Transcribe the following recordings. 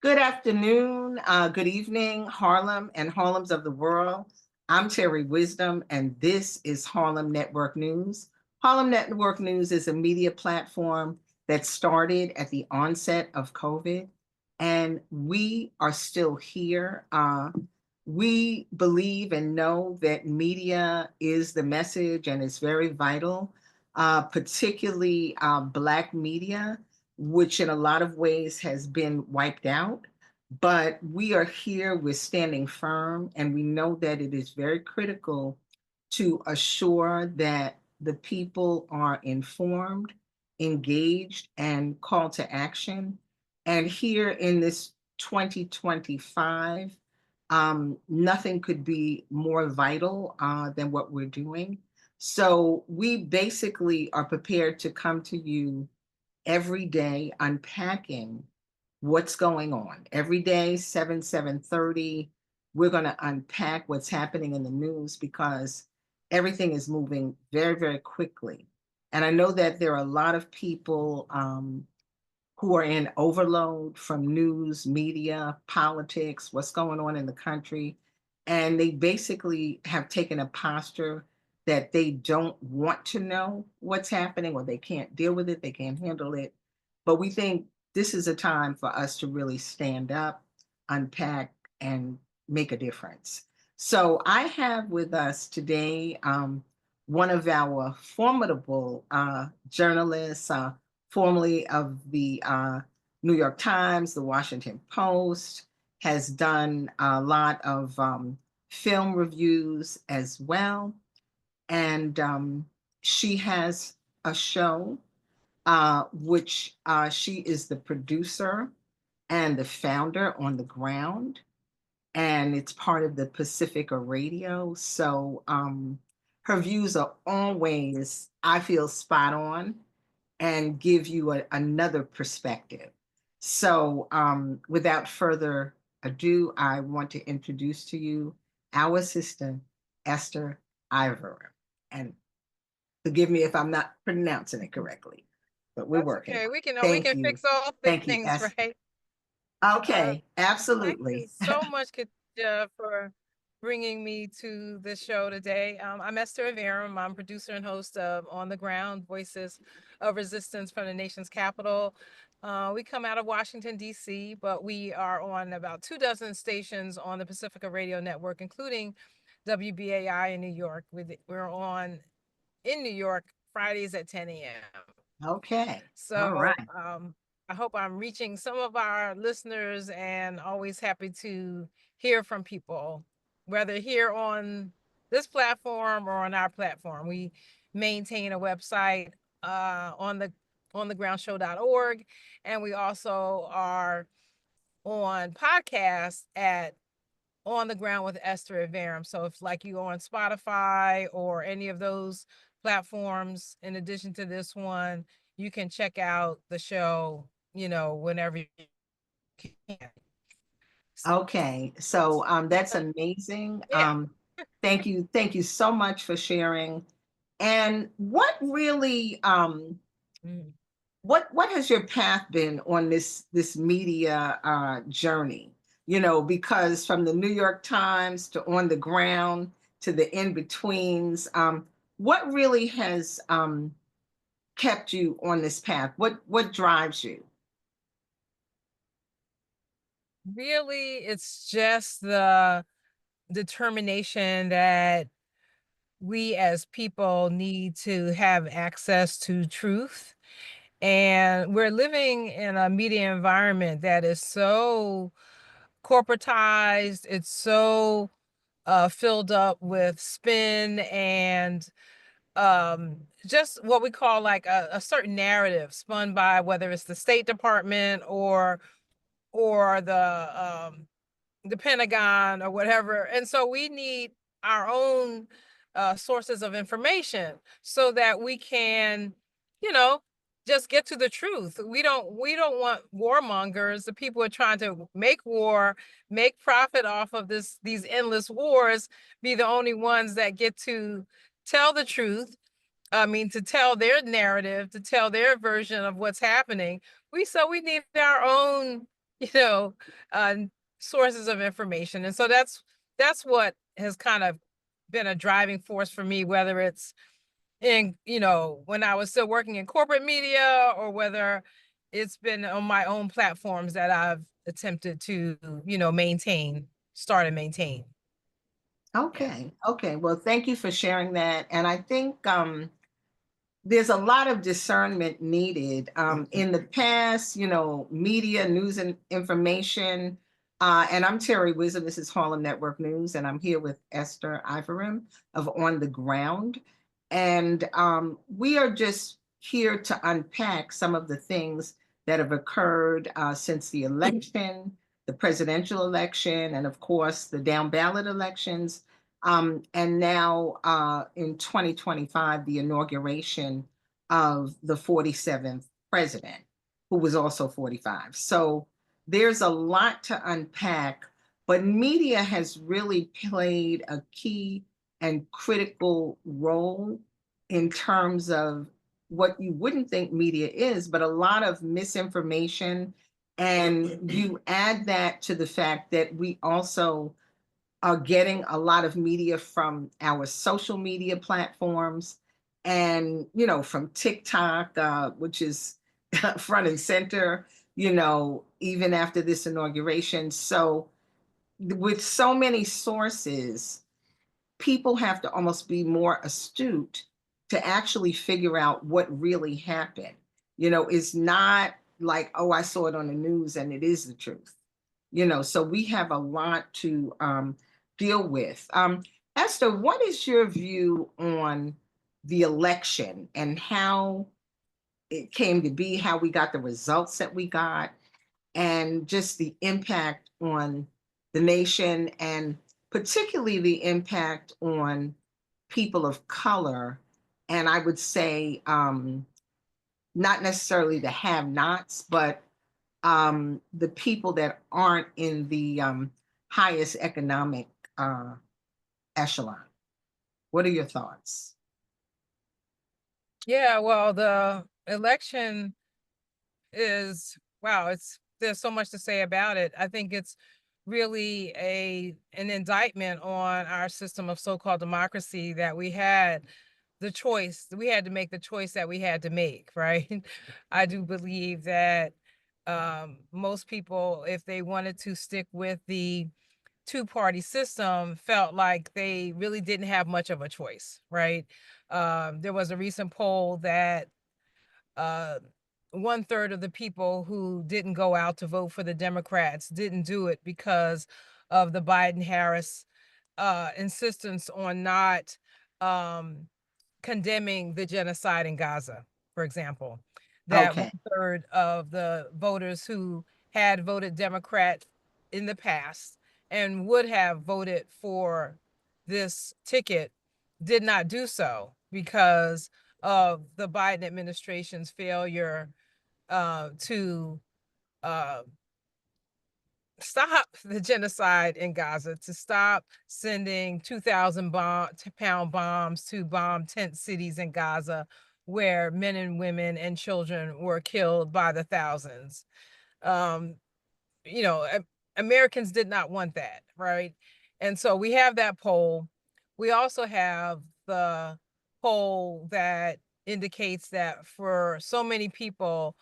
Good afternoon, good evening, Harlem and Harlems of the world. I'm Terri Wisdom, and this is Harlem Network News. Harlem Network News is a media platform that started at the onset of COVID, and we are still here. We believe and know that media is the message and is very vital, particularly Black media, which in a lot of ways has been wiped out. But we are here, we're standing firm, and we know that it is very critical to assure that the people are informed, engaged, and called to action. And here in this 2025, nothing could be more vital than what we're doing. So we basically are prepared to come to you every day unpacking what's going on. Every day, 7:30, we're going to unpack what's happening in the news because everything is moving very, very quickly. And I know that there are a lot of people who are in overload from news, media, politics, what's going on in the country. And they basically have taken a posture that they don't want to know what's happening or they can't deal with it, they can't handle it. But we think this is a time for us to really stand up, unpack, and make a difference. So I have with us today one of our formidable journalists, formerly of the New York Times, the Washington Post, has done a lot of film reviews as well. And she has a show, which she is the producer and the founder on the ground. And it's part of the Pacifica Radio. So her views are always, I feel, spot on and give you another perspective. So, without further ado, I want to introduce to you our assistant, Esther Iverem. And forgive me if I'm not pronouncing it correctly, but we're That's working okay. on it. We Thank can you. fix all Thank you, things, Esther. right? Uh, Okay, Thank absolutely. you so much, Katia, for bringing me to the show today. I'm Esther Iverem. I'm producer and host of On the Ground: Voices of Resistance from the Nation's Capital. We come out of Washington, D.C., but we are on about 24 stations on the Pacifica Radio Network, including WBAI in New York. We're on in New York Fridays at 10 a.m. Okay, all So right. I hope I'm reaching some of our listeners, and always happy to hear from people, whether here on this platform or on our platform. We maintain a website on the groundshow.org, and we also are on podcasts at On the Ground with Esther Iverem. So if like you on Spotify or any of those platforms, in addition to this one, you can check out the show, whenever you can. Okay, so that's amazing. Yeah. Thank you so much for sharing. And what really Mm. what has your path been on this media journey? You know, because from the New York Times to On the Ground to the in betweens, what really has kept you on this path? What drives you? Really, it's just the determination that we as people need to have access to truth. And we're living in a media environment that is so corporatized, it's so filled up with spin and just what we call like a certain narrative spun by whether it's the State Department or the Pentagon or whatever. And so we need our own sources of information so that we can, you know, just get to the truth. We don't want warmongers, the people who are trying to make war, make profit off of these endless wars, be the only ones that get to tell the truth. I mean, to tell their narrative, to tell their version of what's happening. We need our own you know, uh, sources of information. And so that's what has kind of been a driving force for me, whether it's in, when I was still working in corporate media, or whether it's been on my own platforms that I've attempted to, start and maintain. Yeah. Okay, okay. Well, thank you for sharing that. And I think there's a lot of discernment needed. In the past, media, news, and information. And I'm Terry Wisdom. This is Harlem Network News, and I'm here with Esther Iverem of On the Ground. And we are just here to unpack some of the things that have occurred since the election, the presidential election, and of course, the down ballot elections. And now in 2025, the inauguration of the 47th president, who was also 45. So there's a lot to unpack, but media has really played a key and critical role in terms of what you wouldn't think media is, but a lot of misinformation. And you add that to the fact that we also are getting a lot of media from our social media platforms and from TikTok, which is front and center, even after this inauguration. So with so many sources, people have to almost be more astute to actually figure out what really happened. It's not like, oh, I saw it on the news and it is the truth. So we have a lot to deal with. Esther, what is your view on the election and how it came to be, how we got the results that we got, and just the impact on the nation, and particularly the impact on people of color? And I would say, not necessarily the have nots, but the people that aren't in the highest economic uh, echelon. What are your thoughts? Yeah, well, the election is, wow, there's so much to say about it. I think it's really an indictment on our system of so-called democracy, that we had to make the choice that we had to make, right? I do believe that most people, if they wanted to stick with the two-party system, felt like they really didn't have much of a choice, right? There was a recent poll that uh, one third of the people who didn't go out to vote for the Democrats didn't do it because of the Biden Harris insistence on not um, condemning the genocide in Gaza, for example. That one Okay. third of the voters who had voted Democrat in the past and would have voted for this ticket did not do so because of the Biden administration's failure to uh, stop the genocide in Gaza, to stop sending 2,000 pound bombs to bomb tent cities in Gaza, where men and women and children were killed by the thousands. Um, you know, Americans did not want that, right? And so we have that poll. We also have the poll that indicates that for so many people,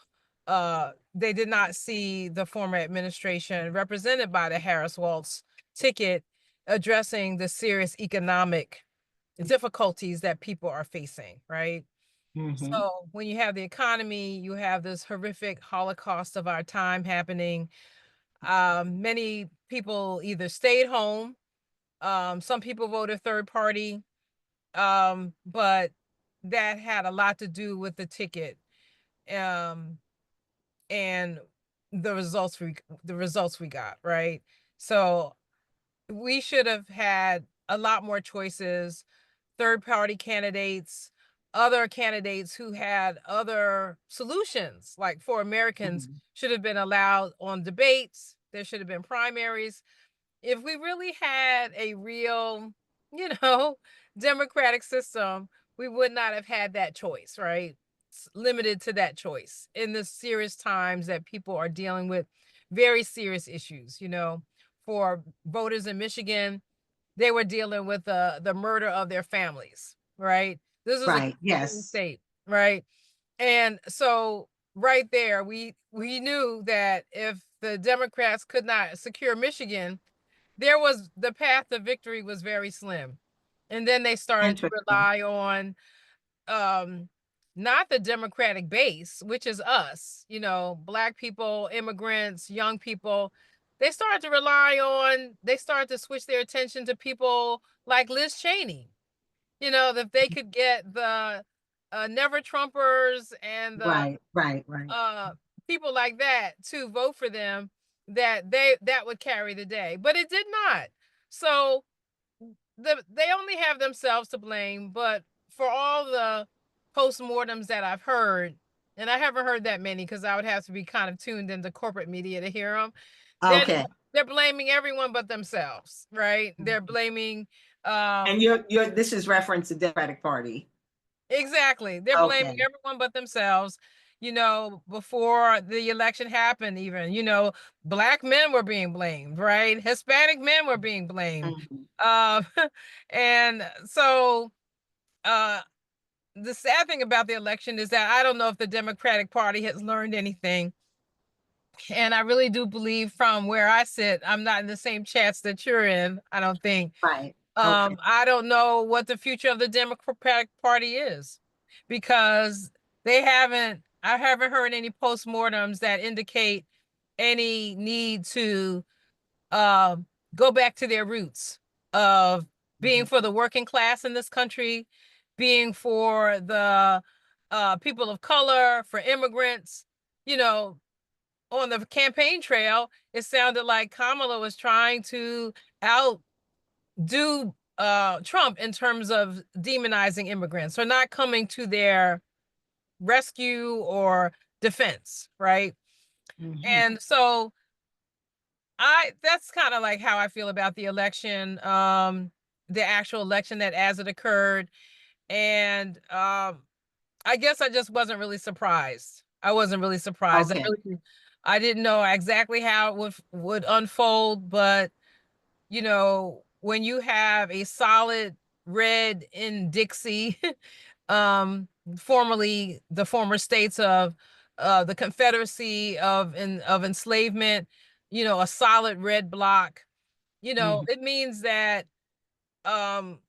they did not see the former administration represented by the Harris Waltz ticket addressing the serious economic difficulties that people are facing, right? Hmm. So when you have the economy, you have this horrific Holocaust of our time happening. Many people either stayed home, some people voted third party, but that had a lot to do with the ticket. Um, and the results we got, right? So we should have had a lot more choices, third party candidates, other candidates who had other solutions, like for Americans Hmm. should have been allowed on debates. There should have been primaries. If we really had a real, you know, democratic system, we would not have had that choice, right? Limited to that choice in the serious times that people are dealing with. very serious issues, for voters in Michigan. They were dealing with the murder of their families, right? This was a Right. swing Yes. state, right? And so right there, we knew that if the Democrats could not secure Michigan, the path to victory was very slim. And then they started to Interesting. rely on um not the Democratic base, which is us, Black people, immigrants, young people. They started to switch their attention to people like Liz Cheney, that they could get the never Trumpers and the Right. Right. Right. uh people like that to vote for them, that would carry the day. But it did not. So they only have themselves to blame, but for all the postmortems that I've heard, and I haven't heard that many because I would have to be kind of tuned into corporate media to hear them. They're Okay. they're blaming everyone but themselves, right? They're blaming And um this is reference to Democratic Party. exactly. They're blaming Okay. everyone but themselves. Before the election happened, even, Black men were being blamed, right? Hispanic men were being blamed. Mhm. Uh, and so uh the sad thing about the election is that I don't know if the Democratic Party has learned anything. And I really do believe, from where I sit, I'm not in the same chats that you're in, I don't think. Right. Okay. I don't know what the future of the Democratic Party is, because I haven't heard any postmortems that indicate any need to um, go back to their roots of being Mhm. for the working class in this country, being for the people of color, for immigrants. You know, on the campaign trail, it sounded like Kamala was trying to outdo Trump in terms of demonizing immigrants, or not coming to their rescue or defense, right? Mhm. And so that's kind of like how I feel about the election, the actual election that as it occurred. And I guess I just wasn't really surprised. I wasn't really surprised. Okay. I didn't know exactly how it would unfold, but when you have a solid red in Dixie, um, formerly the former states of the Confederacy of enslavement, a solid red block, Mhm. it means that um,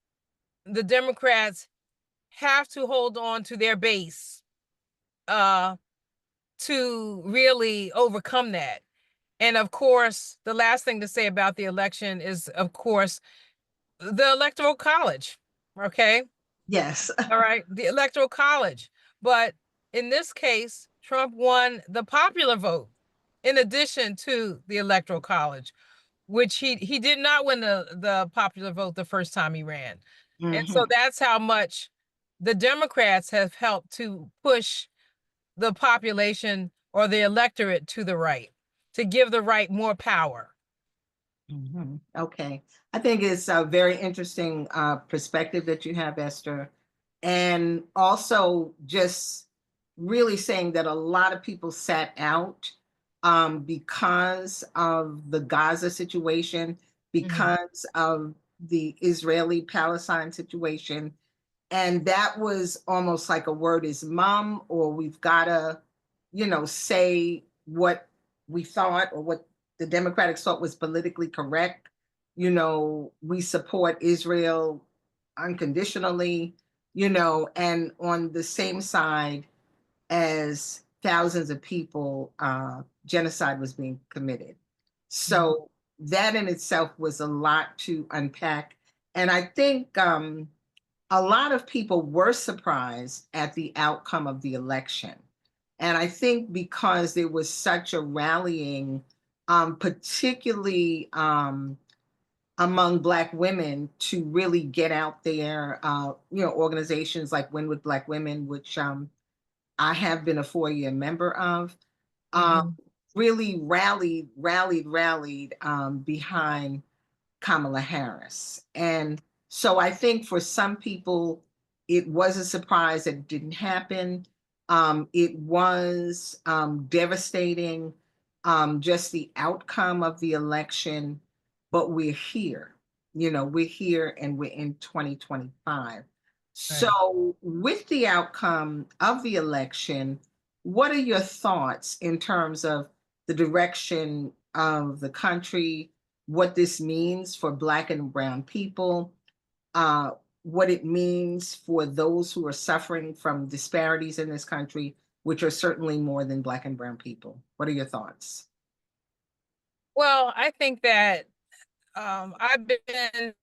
the Democrats have to hold on to their base uh, to really overcome that. And of course, the last thing to say about the election is, of course, the Electoral College. Okay. Yes. All right. The Electoral College. But in this case, Trump won the popular vote in addition to the Electoral College, which he did not win the popular vote the first time he ran. And so Hmm. that's how much the Democrats have helped to push the population or the electorate to the right, to give the right more power. Hmm. Okay. I think it's a very interesting perspective that you have, Esther. And also just really saying that a lot of people sat out because of the Gaza situation, Mhm. because of the Israeli-Palestine situation. And that was almost like a word is mum, or we've got to, say what we thought or what the Democrats thought was politically correct. We support Israel unconditionally, and on the same side as thousands of people, genocide was being committed. Mhm. So that in itself was a lot to unpack. And I think a lot of people were surprised at the outcome of the election. And I think because there was such a rallying, particularly among Black women, to really get out there, organizations like Win with Black Women, which I have been a 4-year member of, um, Mhm. really rallied behind Kamala Harris. And so I think for some people, it was a surprise that it didn't happen. It was devastating. just the outcome of the election, but we're here. We're here and we're in 2025. Right. So, with the outcome of the election, what are your thoughts in terms of the direction of the country, what this means for Black and Brown people, uh, what it means for those who are suffering from disparities in this country, which are certainly more than Black and Brown people? What are your thoughts? Well, I think that I've been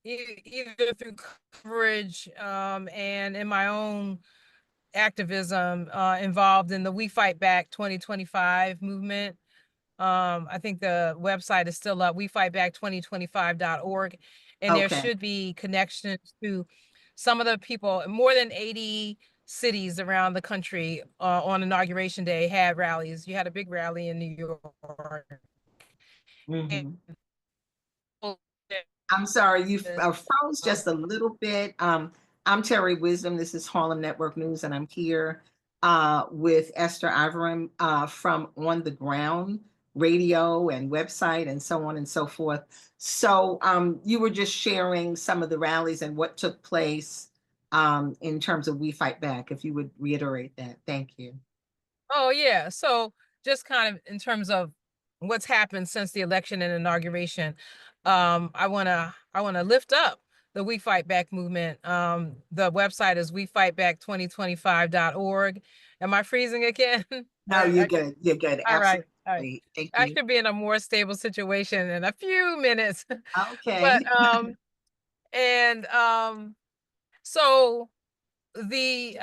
either through coverage and in my own activism involved in the We Fight Back 2025 movement. I think the website is still up, wefightback2025.org, and there Okay. should be connections to some of the people. More than 80 cities around the country on Inauguration Day had rallies. You had a big rally in New York. And Mhm. I'm sorry, you froze just a little bit. I'm Terry Wisdom. This is Harlem Network News, and I'm here with Esther Iverem from On the Ground radio and website and so on and so forth. So you were just sharing some of the rallies and what took place in terms of We Fight Back. If you would reiterate that. Thank you. Oh yeah. So just kind of in terms of what's happened since the election and inauguration, I wanna lift up the We Fight Back movement. The website is wefightback2025.org. Am I freezing again? No, you're good. You're good. All right. All right. Absolutely. Thank I you. should be in a more stable situation in a few minutes. But Okay. and so the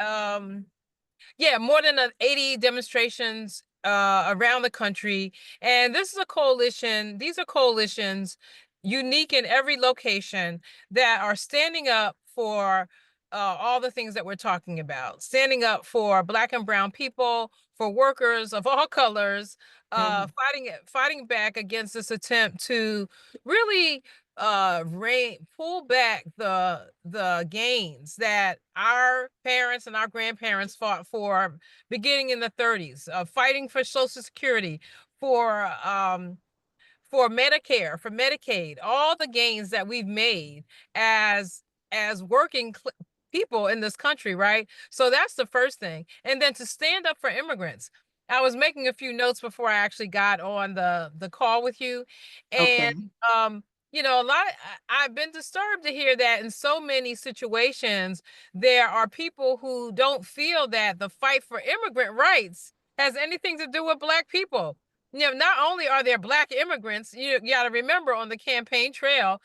yeah, more than 80 demonstrations around the country. And this is a coalition. These are coalitions unique in every location that are standing up for all the things that we're talking about, standing up for Black and Brown people, for workers of all colors, Mhm. fighting back against this attempt to really pull back the gains that our parents and our grandparents fought for beginning in the 30s, fighting for Social Security, for for Medicare, for Medicaid, all the gains that we've made as working people in this country, right? So that's the first thing. And then to stand up for immigrants. I was making a few notes before I actually got on the call with you. And Okay. a lot I've been disturbed to hear that in so many situations there are people who don't feel that the fight for immigrant rights has anything to do with Black people. Not only are there Black immigrants, you got to remember on the campaign trail,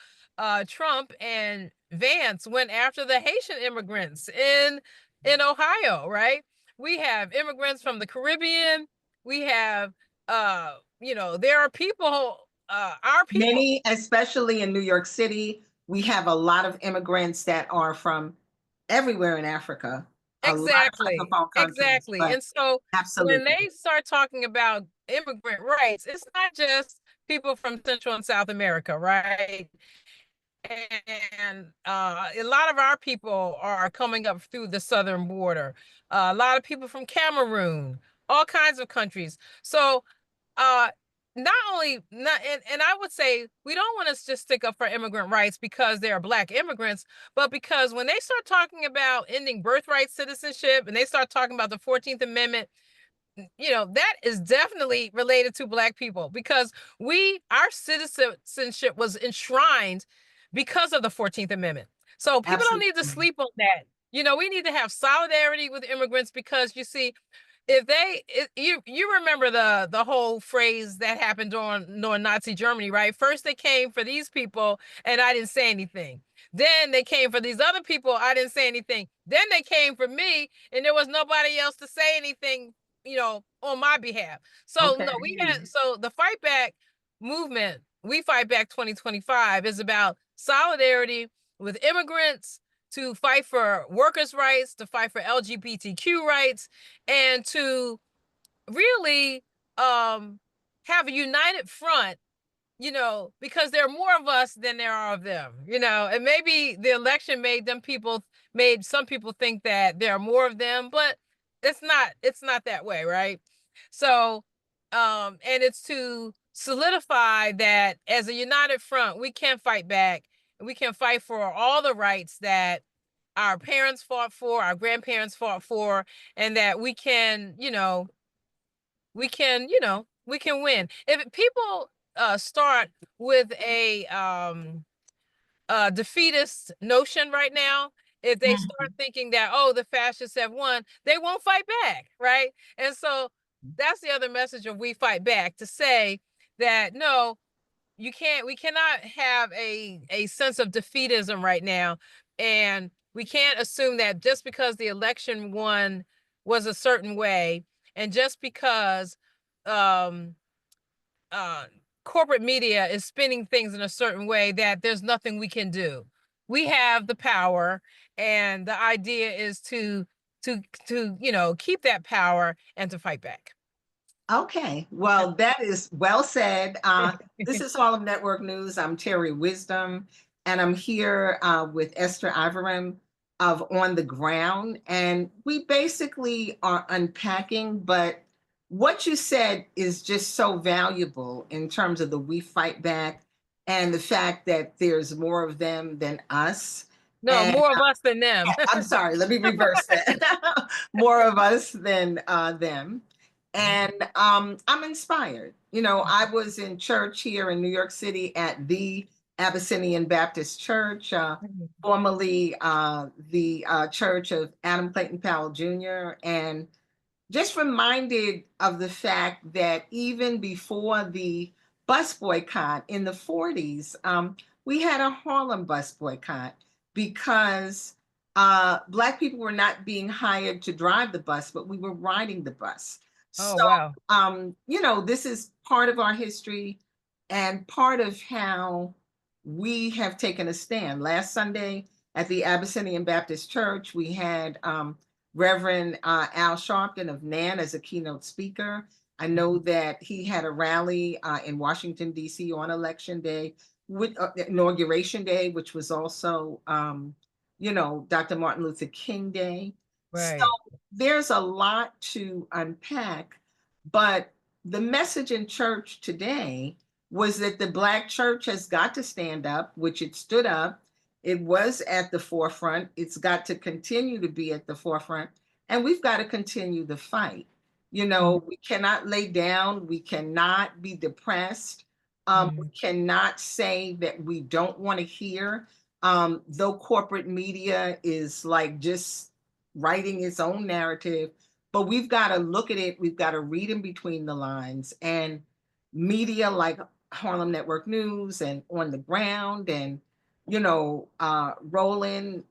Trump and Vance went after the Haitian immigrants in Ohio, right? We have immigrants from the Caribbean. We have, there are people, our people. Many, especially in New York City, we have a lot of immigrants that are from everywhere in Africa, a lot of Exactly. Francophone countries, Exactly. but And so when absolutely. they start talking about immigrant rights, it's not just people from Central and South America, right? And a lot of our people are coming up through the southern border. A lot of people from Cameroon, all kinds of countries. So uh, not only not and I would say we don't want to just stick up for immigrant rights because they are Black immigrants, but because when they start talking about ending birthright citizenship and they start talking about the 14th Amendment, that is definitely related to Black people because our citizenship was enshrined because of the 14th Amendment. So people don't need to Absolutely. sleep on that. We need to have solidarity with immigrants because you see, you remember the whole phrase that happened during Nazi Germany, right? First they came for these people and I didn't say anything. Then they came for these other people, I didn't say anything. Then they came for me and there was nobody else to say anything, on my behalf. So Okay. no, so the fight back movement, We Fight Back 2025 is about solidarity with immigrants, to fight for workers' rights, to fight for LGBTQ rights, and to really have a united front, because there are more of us than there are of them, and maybe the election made some people think that there are more of them, but it's not that way, right? So And it's to solidify that as a united front, we can fight back. We can fight for all the rights that our parents fought for, our grandparents fought for, and that we can, we can win. If people start with a defeatist notion right now, if they start thinking that, oh, the fascists have won, they won't fight back, right? And so that's the other message of We Fight Back, to say that no, we cannot have a sense of defeatism right now. And we can't assume that just because the election was a certain way, and just because um uh corporate media is spinning things in a certain way, that there's nothing we can do. We have the power, and the idea is to keep that power and to fight back. Okay, well, that is well said. This is Harlem Network News. I'm Terri Wisdom, and I'm here with Esther Iverem of On the Ground. And we basically are unpacking, but what you said is just so valuable in terms of the We Fight Back and the fact that there's more of them than us. No, And more of us than them. I'm sorry, let me reverse that. More of us than them. And I'm inspired. You know, I was in church here in New York City at the Abyssinian Baptist Church, formerly the Church of Adam Clayton Powell Jr., and just reminded of the fact that even before the bus boycott in the 40s, we had a Harlem bus boycott because Black people were not being hired to drive the bus, but we were riding the bus. Oh, So, wow. this is part of our history and part of how we have taken a stand. Last Sunday at the Abyssinian Baptist Church, we had Reverend Al Sharpton of NAN as a keynote speaker. I know that he had a rally in Washington, D.C. on Election Day, with Inauguration Day, which was also, Dr. Martin Luther King Day. So Right. there's a lot to unpack, but the message in church today was that the Black church has got to stand up, which it stood up. It was at the forefront. It's got to continue to be at the forefront. And we've got to continue the fight. We cannot lay down. We cannot be depressed. We cannot say that we don't want to hear, though corporate media is like just writing its own narrative. But we've got to look at it. We've got to read in between the lines. And media like Harlem Network News and On the Ground and Roland,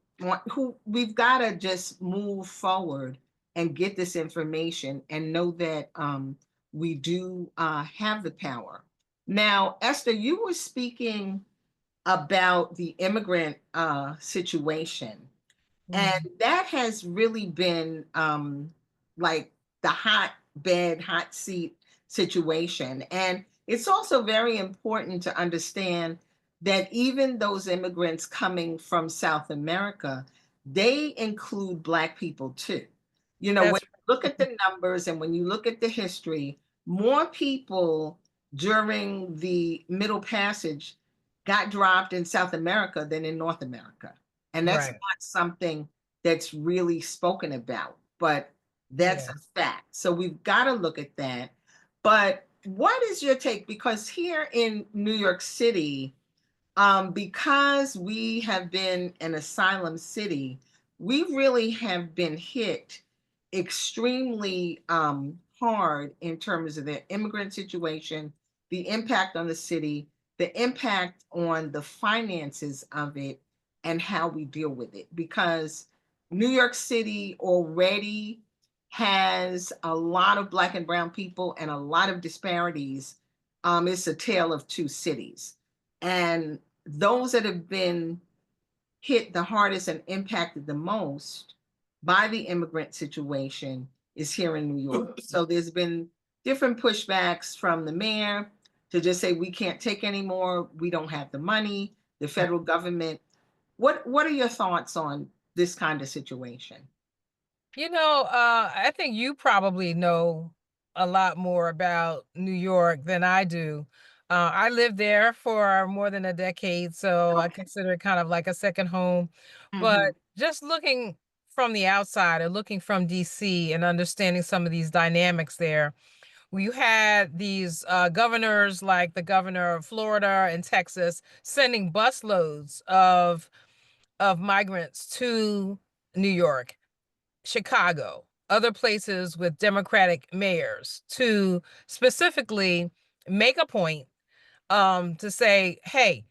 who we've got to just move forward and get this information and know that we do have the power. Now, Esther, you were speaking about the immigrant situation, and that has really been like the hot seat situation. And it's also very important to understand that even those immigrants coming from South America, they include Black people too. When That's you look at the numbers and when you look at the history, more people during the Middle Passage got dropped in South America than in North America. And that's right. not something that's really spoken about, but that's Yeah. a fact. So we've got to look at that. But what is your take? Because here in New York City, because we have been an asylum city, we really have been hit extremely hard in terms of the immigrant situation, the impact on the city, the impact on the finances of it, and how we deal with it. Because New York City already has a lot of Black and Brown people and a lot of disparities. It's a tale of two cities. And those that have been hit the hardest and impacted the most by the immigrant situation is here in New York. So there's been different pushbacks from the mayor to just say we can't take anymore, we don't have the money, the federal government. What are your thoughts on this kind of situation? I think you probably know a lot more about New York than I do. I lived there for more than a decade, so I Okay. consider it kind of like a second home. But Mhm. just looking from the outside or looking from DC and understanding some of these dynamics there, you had these governors like the governor of Florida and Texas sending busloads of migrants to New York, Chicago, other places with Democratic mayors to specifically make a point to say, hey,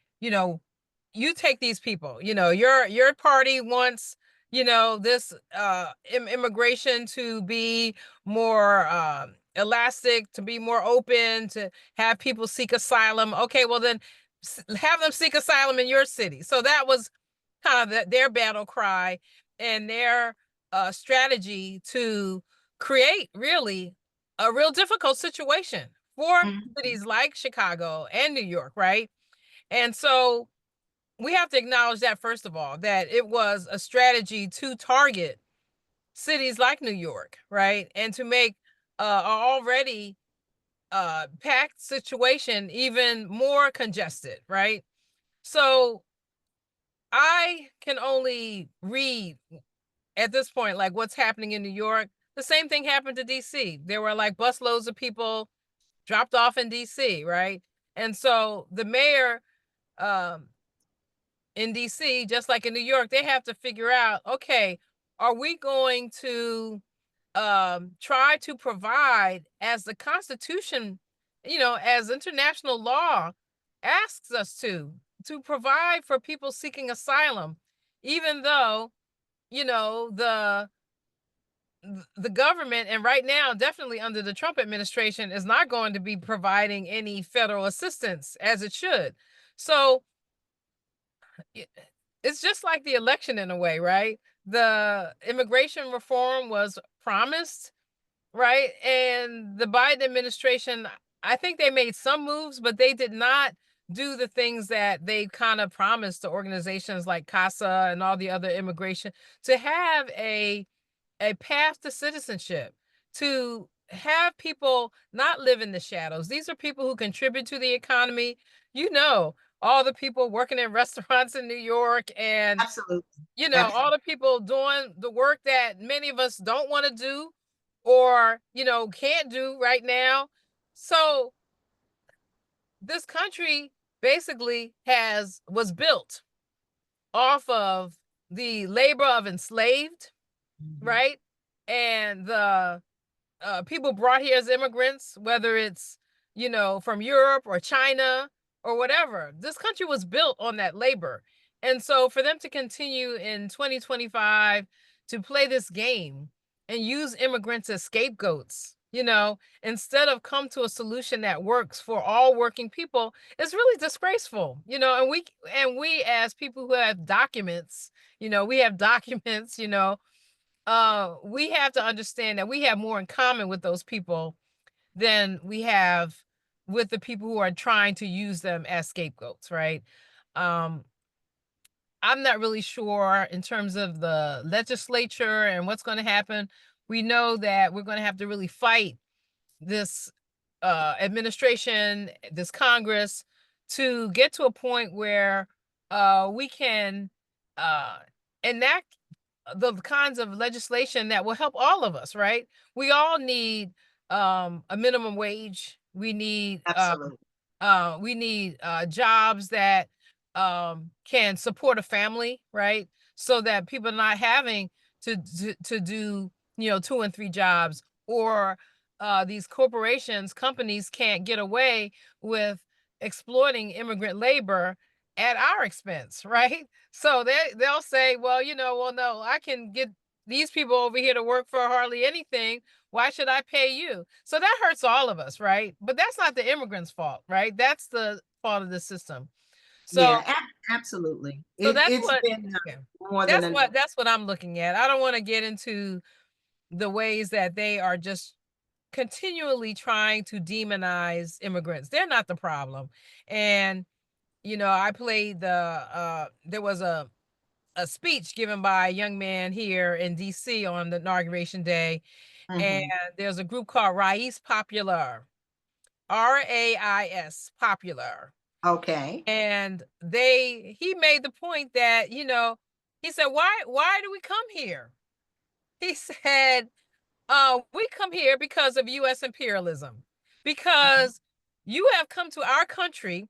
you take these people, your party wants, this immigration to be more elastic, to be more open, to have people seek asylum. Okay, well then have them seek asylum in your city. So that was kind of their battle cry and their strategy to create really a real difficult situation for Mhm. cities like Chicago and New York, right? And so we have to acknowledge that, first of all, that it was a strategy to target cities like New York, right? And to make a already packed situation even more congested, right? So I can only read at this point, like what's happening in New York. The same thing happened to DC. There were like busloads of people dropped off in DC, right? And so the mayor um, in DC, just like in New York, they have to figure out, okay, are we going to try to provide as the Constitution, as international law asks us to provide for people seeking asylum, even though, you know, the the government, and right now definitely under the Trump administration, is not going to be providing any federal assistance as it should. So i- it's just like the election in a way, right? The immigration reform was promised, right? And the Biden administration, I think they made some moves, but they did not do the things that they kind of promised to organizations like CASA and all the other immigration, to have a path to citizenship, to have people not live in the shadows. These are people who contribute to the economy. All the people working in restaurants in New York, and Absolutely. all Absolutely. the people doing the work that many of us don't want to do, or can't do right now. So this country basically has was built off of the labor of enslaved, Mhm. right? And the people brought here as immigrants, whether it's, from Europe or China or whatever. This country was built on that labor. And so for them to continue in 2025 to play this game and use immigrants as scapegoats, instead of come to a solution that works for all working people, is really disgraceful. And we as people who have documents, we have documents, we have to understand that we have more in common with those people than we have with the people who are trying to use them as scapegoats, right? Um, I'm not really sure in terms of the legislature and what's going to happen. We know that we're going to have to really fight this administration, this Congress, to get to a point where we can uh, enact the kinds of legislation that will help all of us, right? We all need a minimum wage. Absolutely. We need jobs that can support a family, right? So that people are not having to do, two and three jobs, or these corporations, companies can't get away with exploiting immigrant labor at our expense, right? So they'll say, well, well, no, I can get these people over here to work for hardly anything. Why should I pay you? So that hurts all of us, right? But that's not the immigrants' fault, right? That's the fault of the system. So Yeah, absolutely. so that's It's what been yeah. more than enough. That's what I'm looking at. I don't want to get into the ways that they are just continually trying to demonize immigrants. They're not the problem. And I played there was a speech given by a young man here in DC on the inauguration day, and Mhm. there's a group called Rais Popular, RAIS Popular. Okay. And he made the point that, he said, why do we come here? He said, we come here because of US imperialism, Mhm. because you have come to our country,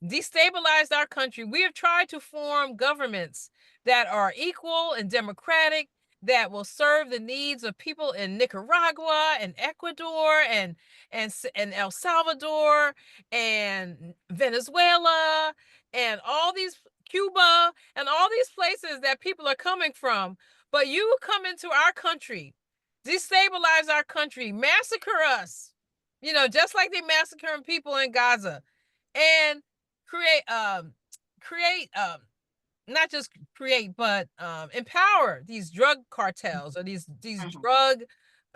destabilized our country. We have tried to form governments that are equal and democratic, that will serve the needs of people in Nicaragua and Ecuador and El Salvador and Venezuela and all these Cuba and all these places that people are coming from. But you come into our country, destabilize our country, massacre us, just like they massacring people in Gaza, and create create not just create but empower these drug cartels or these Mhm. drug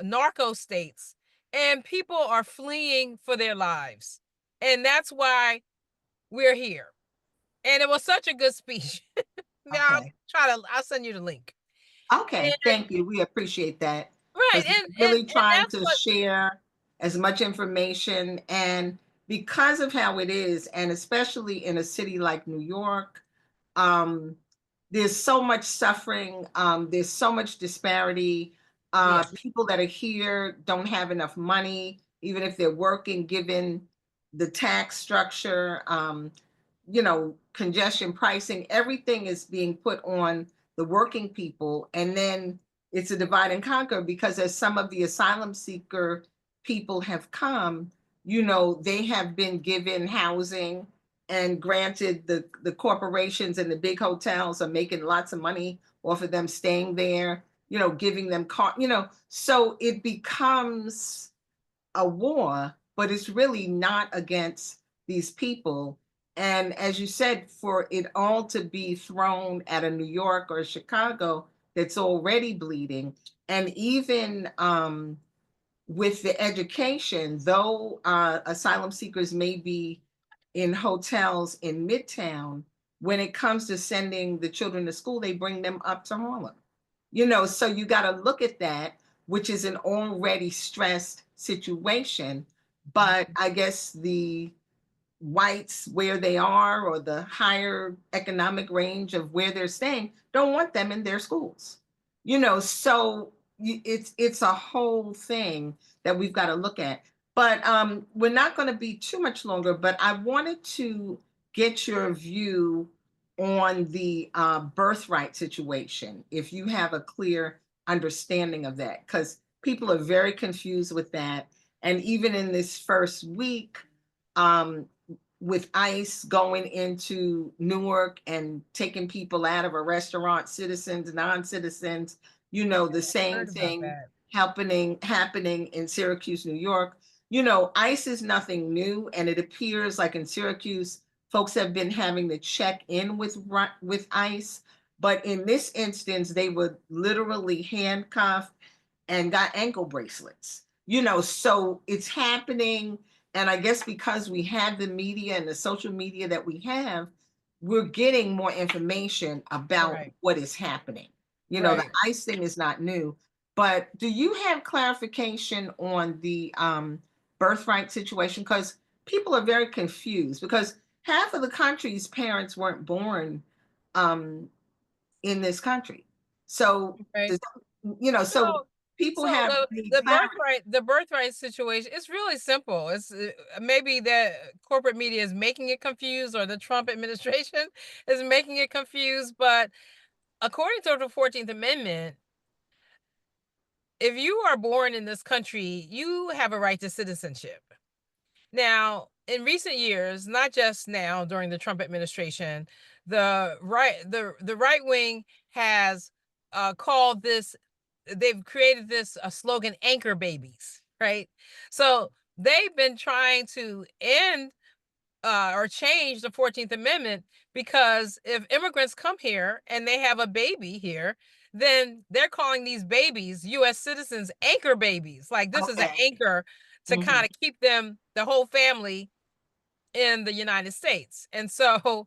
narco states, and people are fleeing for their lives, and that's why we're here. And it was such a good speech. Now Okay. I'll send you the link. Okay, And thank you. We appreciate that right, because and we're and really and trying that's to what share as much information. And because of how it is, and especially in a city like New York, um, there's so much suffering, there's so much disparity. yes, People that are here don't have enough money, even if they're working, given the tax structure. Congestion pricing, everything is being put on the working people. And then it's a divide and conquer because as some of the asylum seeker people have come, they have been given housing and granted the corporations and the big hotels are making lots of money off of them staying there, giving them so it becomes a war, but it's really not against these people. And as you said, for it all to be thrown at a New York or Chicago that's already bleeding, and even with the education, though asylum seekers may be in hotels in Midtown, when it comes to sending the children to school, they bring them up to Harlem. So you got to look at that, which is an already stressed situation. But I guess the whites where they are or the higher economic range of where they're staying don't want them in their schools. So it's a whole thing that we've got to look at. But we're not going to be too much longer, but I wanted to get your view on the birthright situation, if you have a clear understanding of that, because people are very confused with that. And even in this first week, um, with ICE going into Newark and taking people out of a restaurant, citizens, non-citizens, the same heard about thing that. happening in Syracuse, New York. ICE is nothing new, and it appears like in Syracuse, folks have been having to check in with ICE, but in this instance, they were literally handcuffed and got ankle bracelets. So it's happening. And I guess because we have the media and the social media that we have, we're getting more information about Right, what is happening. The right. ICE thing is not new. But do you have clarification on the birthright situation? Because people are very confused because half of the country's parents weren't born um, in this country. So Okay. does so So people so have the need the clarity. birthright situation, it's really simple. It's maybe that corporate media is making it confused, or the Trump administration is making it confused, but according to the 14th Amendment, if you are born in this country, you have a right to citizenship. Now, in recent years, not just now during the Trump administration, the right wing has called this. They've created this slogan, "Anchor babies," right? So they've been trying to end or change the 14th Amendment, because if immigrants come here and they have a baby here, then they're calling these babies U.S. citizens anchor babies. Like, this is an Okay. anchor to kind Mhm. of keep them, the whole family, in the United States. And so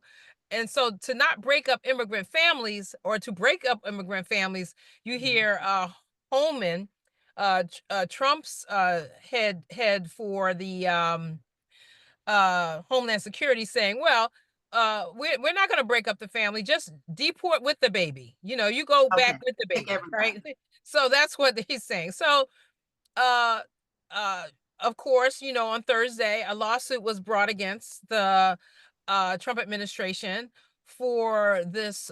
to not break up immigrant families, or to break up immigrant families, you Mhm. hear Holman Trump's head for the Homeland Security saying, well, we're not going to break up the family, just deport with the baby. You go back Okay. with the Take baby, right? everybody. So that's what he's saying. So, uh, uh, of course, on Thursday, a lawsuit was brought against the Trump administration for this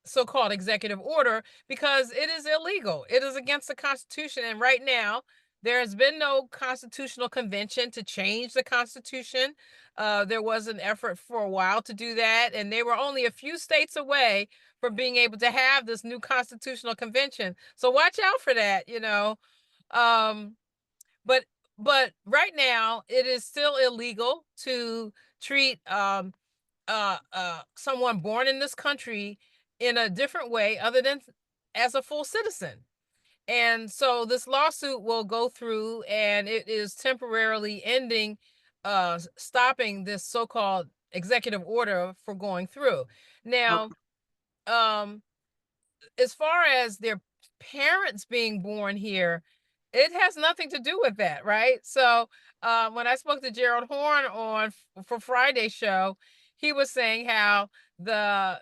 so-called executive order because it is illegal. It is against the Constitution. And right now, there has been no constitutional convention to change the Constitution. There was an effort for a while to do that, and they were only a few states away from being able to have this new constitutional convention. So watch out for that. Um, but but right now, it is still illegal to treat someone born in this country in a different way other than as a full citizen. And so this lawsuit will go through and it is temporarily ending stopping this so-called executive order for going through. Now, Okay. um as far as their parents being born here, it has nothing to do with that, right? So, when I spoke to Gerald Horn for Friday's show, he was saying how the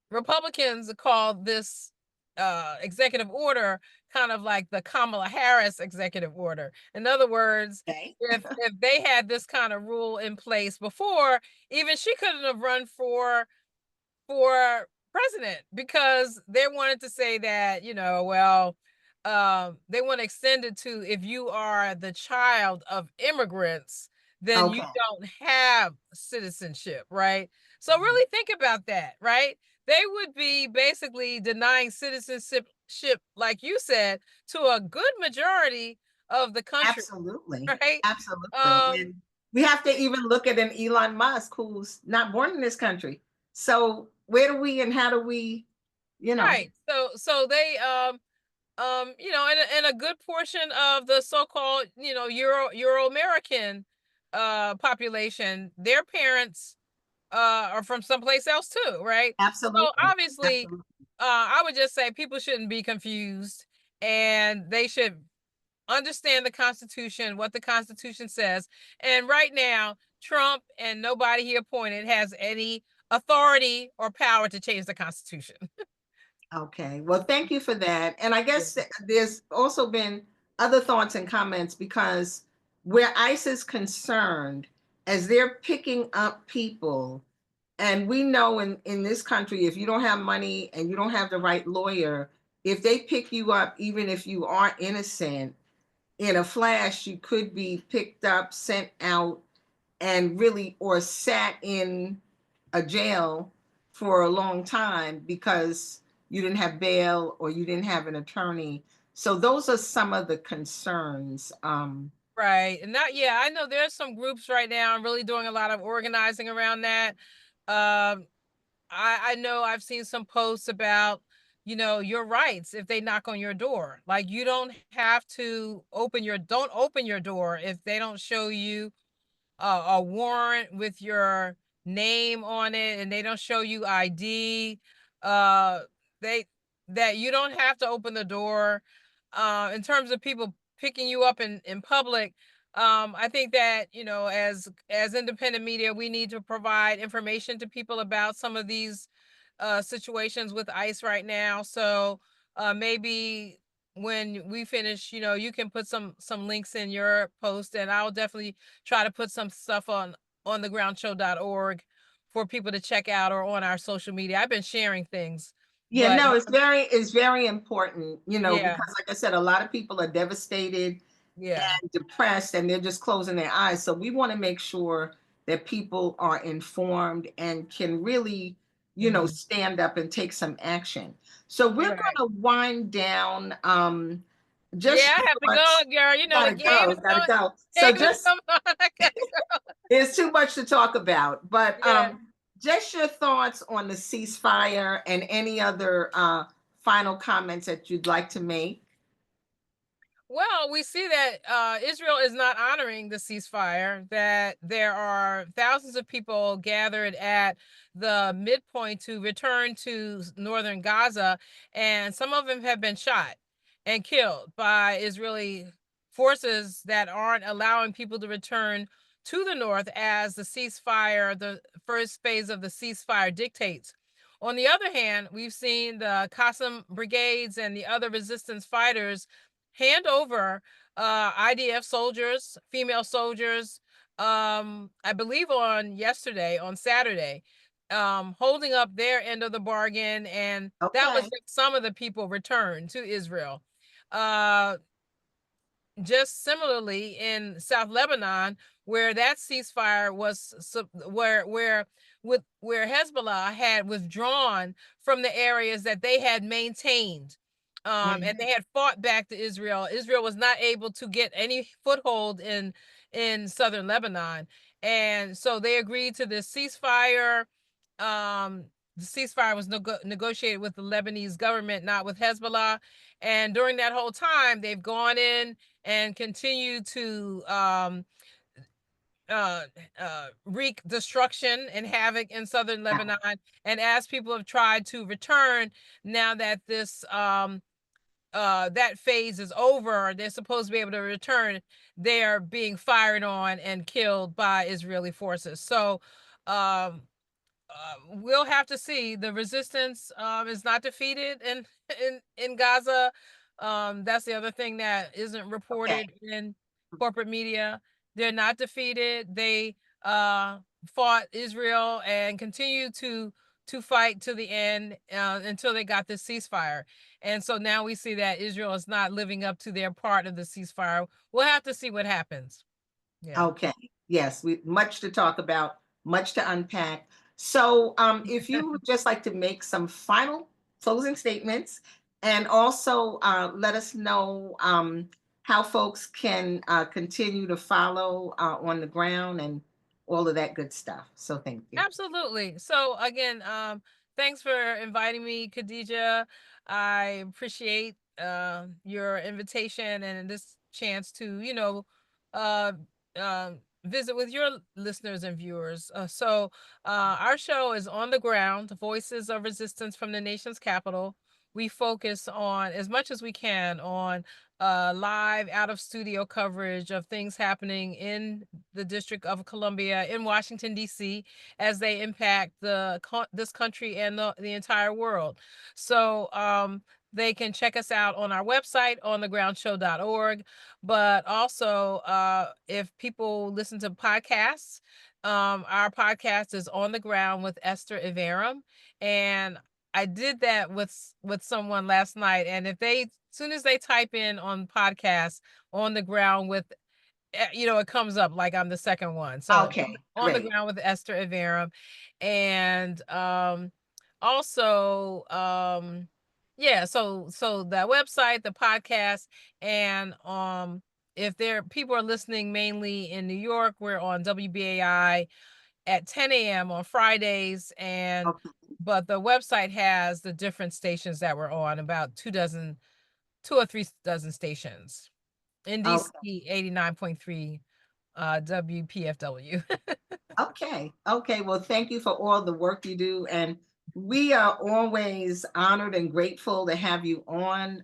Republicans called this executive order kind of like the Kamala Harris executive order. In other words, Okay. if they had this kind of rule in place before, even she couldn't have run for president because they wanted to say that, well, they want to extend it to if you are the child of immigrants, then you Okay. don't have citizenship, right? So Mhm. really think about that, right? They would be basically denying citizenship, like you said, to a good majority of the country, Absolutely. right? Absolutely. Um, And we have to even look at an Elon Musk who's not born in this country. So where do we and how do we, you know, right. So they and a good portion of the so-called, Euro American population, their parents are from someplace else too, right? So absolutely. obviously, Absolutely. I would just say people shouldn't be confused and they should understand the Constitution, what the Constitution says. And right now, Trump and nobody he appointed has any authority or power to change the Constitution. Okay. Well, thank you for that. And I Yeah. guess there's also been other thoughts and comments because where ICE is concerned, as they're picking up people, and we know in this country, if you don't have money and you don't have the right lawyer, if they pick you up, even if you are innocent, in a flash, you could be picked up, sent out, and really, or sat in a jail for a long time because you didn't have bail or you didn't have an attorney. So those are some of the concerns. Right. And that, yeah, I know there's some groups right now. I'm really doing a lot of organizing around that. I know I've seen some posts about, your rights if they knock on your door. Like you don't have to don't open your door if they don't show you a warrant with your name on it and they don't show you ID. Uh, they that you don't have to open the door. In terms of people picking you up in public, I think that as independent media, we need to provide information to people about some of these situations with ICE right now. So maybe when we finish, you can put some links in your post, and I'll definitely try to put some stuff on thegroundshow.org for people to check out or on our social media. I've been sharing things, Yeah, but no, it's very important, yeah, because like I said, a lot of people are devastated yeah, and depressed and they're just closing their eyes. So we want to make sure that people are informed and can really, hmm, stand up and take some action. So we're right. going to wind down. Yeah, Just I have to go, thoughts. girl. The Gotta game go, is gotta going. go. Game So is just coming on. I gotta go. there's too much to talk about, but Yeah. just your thoughts on the ceasefire and any other final comments that you'd like to make. Well, we see that Israel is not honoring the ceasefire, that there are thousands of people gathered at the midpoint to return to northern Gaza, and some of them have been shot and killed by Israeli forces that aren't allowing people to return to the north as the ceasefire, the first phase of the ceasefire dictates. On the other hand, we've seen the Qassam brigades and the other resistance fighters hand over IDF soldiers, female soldiers, I believe on Saturday, holding up their end of the bargain. And that was Okay. some of the people returned to Israel. Uh, just similarly in South Lebanon, where that ceasefire was where Hezbollah had withdrawn from the areas that they had maintained, and they had fought back to Israel. Israel was not able to get any foothold in southern Lebanon, and so they agreed to this ceasefire. The ceasefire was negotiated with the Lebanese government, not with Hezbollah. And during that whole time, they've gone in and continue to uh, wreak destruction and havoc in southern Lebanon. And as people have tried to return, now that this that phase is over, they're supposed to be able to return. They're being fired on and killed by Israeli forces. So we'll have to see. The resistance is not defeated in Gaza. That's the other thing that isn't Okay. reported in corporate media. They're not defeated. They uh, fought Israel and continue to fight to the end until they got this ceasefire. And so now we see that Israel is not living up to their part of the ceasefire. We'll have to see what happens. Yeah. Okay. Yes, we much to talk about, much to unpack. So, if you would just like to make some final closing statements, and also let us know how folks can continue to follow on the ground and all of that good stuff. So, thank you. Absolutely. So again, thanks for inviting me, Khadija. I appreciate your invitation and this chance to, uh, uh, visit with your listeners and viewers. Our show is On the Ground, Voices of Resistance from the Nation's Capital. We focus on, as much as we can, on live out of studio coverage of things happening in the District of Columbia, in Washington, D.C., as they impact this country and the entire world. So they can check us out on our website, onthegroundshow.org. But also, if people listen to podcasts, our podcast is On the Ground with Esther Iverem. And I did that with someone last night. And if they, as soon as they type in on podcast On the Ground with, it comes up like I'm the second one. So Okay, On the great. Ground with Esther Iverem. And also yeah, so the website, the podcast, and if people are listening mainly in New York, we're on WBAI at 10 a.m. on Fridays. And Okay. but the website has the different stations that we're on, about 2 or 3 dozen stations. In DC, Okay. 89.3 WPFW. Okay. Okay. Well, thank you for all the work you do. And we are always honored and grateful to have you on.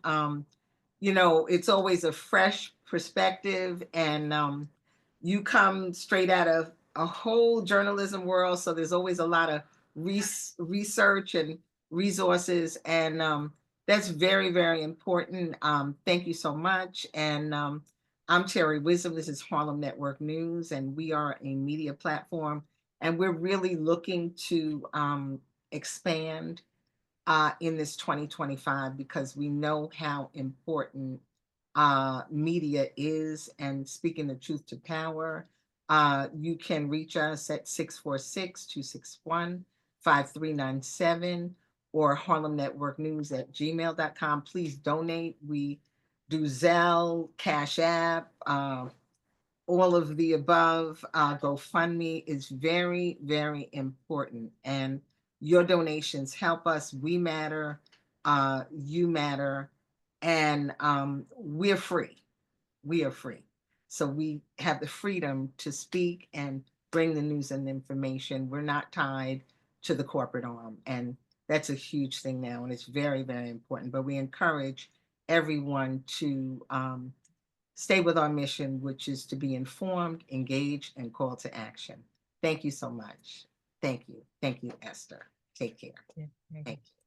It's always a fresh perspective, and you come straight out of a whole journalism world. So there's always a lot of research and resources. And that's very, very important. Thank you so much. And I'm Terri Wisdom. This is Harlem Network News, and we are a media platform. And we're really looking to expand in this 2025 because we know how important media is and speaking the truth to power. You can reach us at 646-261-5397 or Harlem Network News at gmail.com. Please donate. We do Zelle, Cash App, all of the above. GoFundMe is very, very important. And your donations help us. We matter. You matter. And we're free. We are free. So we have the freedom to speak and bring the news and information. We're not tied to the corporate arm. And that's a huge thing now. And it's very, very important. But we encourage everyone to stay with our mission, which is to be informed, engaged, and call to action. Thank you so much. Thank you. Thank you, Esther. Take care. Yeah, thank you. Thank you.